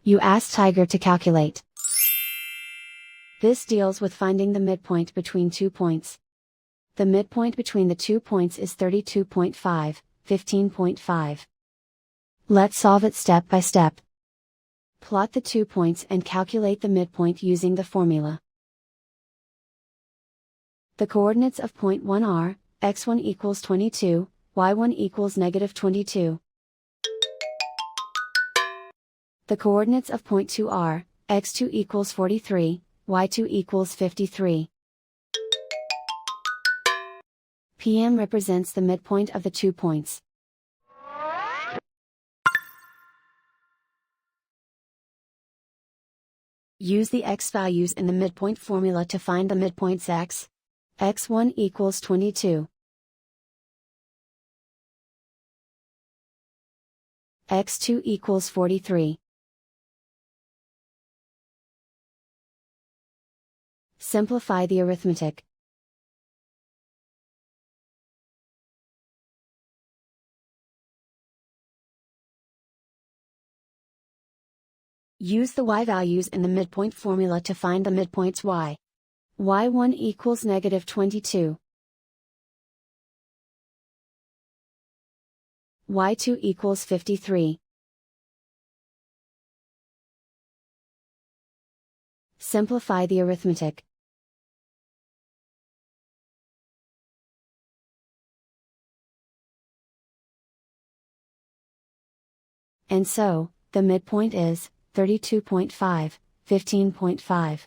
You ask Tiger to calculate. This deals with finding the midpoint between 2 points. The midpoint between the 2 points is 32.5, 15.5. Let's solve it step by step. Plot the 2 points and calculate the midpoint using the formula. The coordinates of point 1 are, x1 equals 22, y1 equals negative 22. The coordinates of point 2 are, x2 equals 43, y2 equals 53. PM represents the midpoint of the 2 points. Use the x values in the midpoint formula to find the midpoints x. x1 equals 22. x2 equals 43. Simplify the arithmetic. Use the y values in the midpoint formula to find the midpoints y. y1 equals negative 22. y2 equals 53. Simplify the arithmetic. And so, the midpoint is 32.5, 15.5.